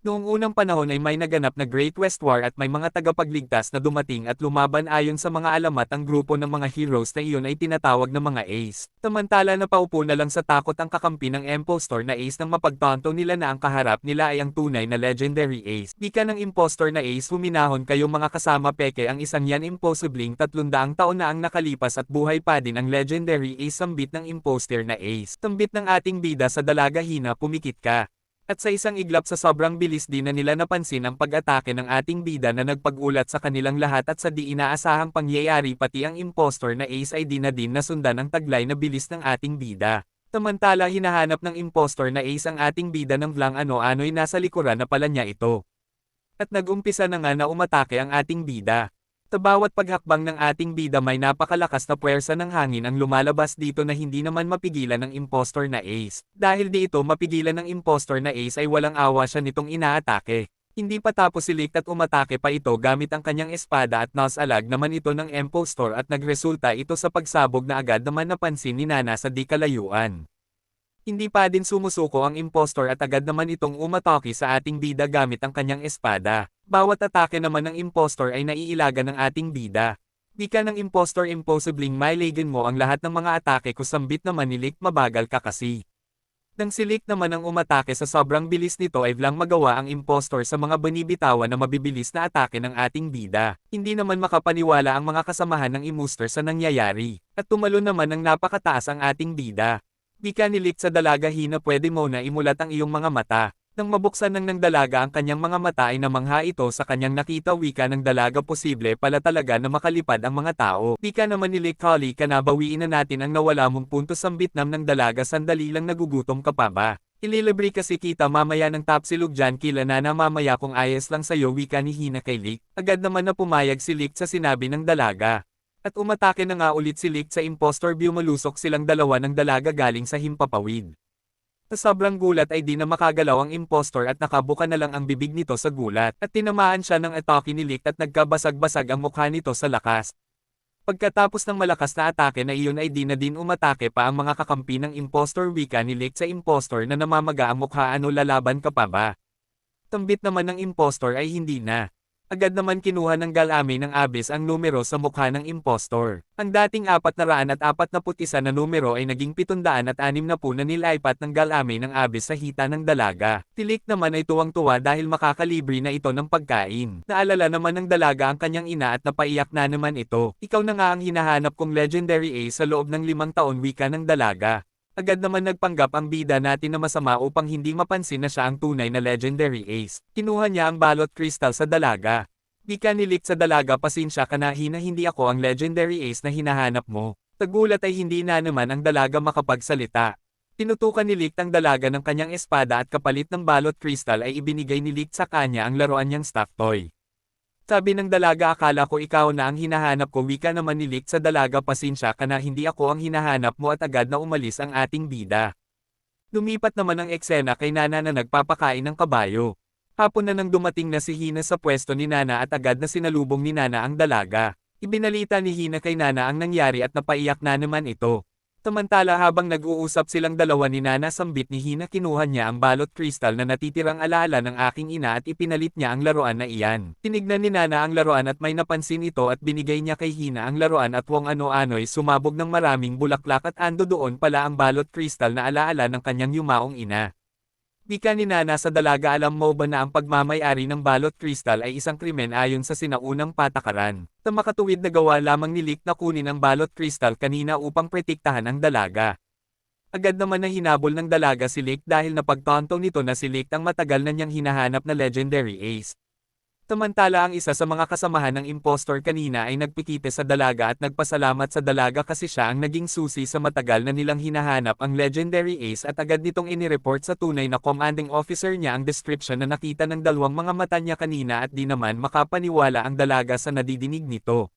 Noong unang panahon ay may naganap na Great West War at may mga tagapagligtas na dumating at lumaban ayon sa mga alamat ang grupo ng mga heroes na iyon ay tinatawag na mga Ace. Samantala na paupo na lang sa takot ang kakampi ng impostor na Ace nang mapagtanto nila na ang kaharap nila ay ang tunay na legendary Ace. Di ka ng impostor na Ace huminahon kayong mga kasama peke ang isang yan imposibleng 300 taon na ang nakalipas at buhay pa din ang legendary Ace sambit ng imposter na Ace. Sambit ng ating bida sa dalaga hina pumikit ka. At sa isang iglap sa sobrang bilis din na nila napansin ang pag-atake ng ating bida na nagpag-ulat sa kanilang lahat at sa di inaasahang pangyayari pati ang impostor na Ace ay di na din nasundan ang taglay na bilis ng ating bida. Samantala hinahanap ng impostor na Ace ang ating bida ng vlang ano-ano'y nasa likuran na pala niya ito. At nag-umpisa na nga na umatake ang ating bida. Sa bawat paghakbang ng ating bida may napakalakas na puwersa ng hangin ang lumalabas dito na hindi naman mapigilan ng impostor na Ace. Dahil di ito mapigilan ng impostor na Ace ay walang awa siya nitong inaatake. Hindi pa tapos silik at umatake pa ito gamit ang kanyang espada at nasalag naman ito ng impostor at nagresulta ito sa pagsabog na agad naman napansin ni Nana sa di kalayuan. Hindi pa din sumusuko ang impostor at agad naman itong umatake sa ating bida gamit ang kanyang espada. Bawat atake naman ng impostor ay naiilagan ng ating bida. Di ka ng impostor imposibling mailagan mo ang lahat ng mga atake ko sambit naman nilik mabagal ka kasi. Nang silik naman ang umatake sa sobrang bilis nito ay vlang magawa ang impostor sa mga banibitawan na mabibilis na atake ng ating bida. Hindi naman makapaniwala ang mga kasamahan ng imposter sa nangyayari. At tumalo naman ng napakataas ang ating bida. Di ka nilik sa dalaga hina pwede mo na imulat ang iyong mga mata. Nang mabuksan ng dalaga ang kanyang mga mata ay namangha ito sa kanyang nakita wika ng dalaga posible pala talaga na makalipad ang mga tao. Di ka naman nilik Kali ka na bawiin na natin ang nawala mong puntos sambitnam ng dalaga sandali lang nagugutom ka pa ba? Ililibre kasi kita mamaya ng tapsilog dyan kila na mamaya kung ayos lang sayo wika ni Hina kay Lick. Agad naman na pumayag si Lick sa sinabi ng dalaga. At umatake na nga ulit si Lick sa impostor view malusok silang dalawa ng dalaga galing sa himpapawid. Sa sobrang gulat ay di na makagalaw ang impostor at nakabuka na lang ang bibig nito sa gulat at tinamaan siya ng atake ni Lick at nagkabasag-basag ang mukha nito sa lakas. Pagkatapos ng malakas na atake na iyon ay di na din umatake pa ang mga kakampi ng impostor wika ni Lick sa impostor na namamaga ang mukha ano lalaban ka pa ba? Tambit naman ng impostor ay hindi na. Agad naman kinuha ng galame ng Abyss ang numero sa mukha ng impostor. Ang dating 441 na numero ay naging 760 na nilaipat ng galame ng Abyss sa hita ng dalaga. Tilik naman ay tuwang-tuwa dahil makakalibre na ito ng pagkain. Naalala naman ng dalaga ang kanyang ina at napaiyak na naman ito. Ikaw na nga ang hinahanap kong legendary Ace sa loob ng 5 taon wika ng dalaga. Agad naman nagpanggap ang bida natin na masama upang hindi mapansin na siya ang tunay na legendary Ace. Kinuha niya ang balot crystal sa dalaga. Di ka nilik sa dalaga pasensya ka na hindi ako ang legendary Ace na hinahanap mo. Tagulat ay hindi na naman ang dalaga makapagsalita. Tinutukan ni Lick ang dalaga ng kanyang espada at kapalit ng balot crystal ay ibinigay ni Lick sa kanya ang laruan niyang stuffed toy. Sabi ng dalaga akala ko ikaw na ang hinahanap ko wika naman ni Lick sa dalaga pasensya ka na hindi ako ang hinahanap mo at agad na umalis ang ating bida. Lumipat naman ang eksena kay Nana na nagpapakain ng kabayo. Hapon na nang dumating na si Hina sa pwesto ni Nana at agad na sinalubong ni Nana ang dalaga. Ibinalita ni Hina kay Nana ang nangyari at napaiyak na naman ito. Samantala habang nag-uusap silang dalawa ni Nana sambit ni Hina kinuha niya ang balot crystal na natitirang alaala ng aking ina at ipinalit niya ang laruan na iyan. Tinignan ni Nana ang laruan at may napansin ito at binigay niya kay Hina ang laruan at wang ano-ano'y sumabog ng maraming bulaklak at ando doon pala ang balot crystal na alaala ng kanyang yumaong ina. Di ka ni Nana sa dalaga alam mo ba na ang pagmamay-ari ng balot crystal ay isang krimen ayon sa sinaunang patakaran. Sa makatuwid na gawa lamang ni Lick na kunin ang balot crystal kanina upang protektahan ang dalaga. Agad naman na hinabol ng dalaga si Lick dahil napagtanto nito na si Lick ang matagal na niyang hinahanap na legendary Ace. Samantala ang isa sa mga kasamahan ng impostor kanina ay nagpikite sa dalaga at nagpasalamat sa dalaga kasi siya ang naging susi sa matagal na nilang hinahanap ang legendary Ace at agad nitong inireport sa tunay na commanding officer niya ang description na nakita ng dalawang mga mata niya kanina at di naman makapaniwala ang dalaga sa nadidinig nito.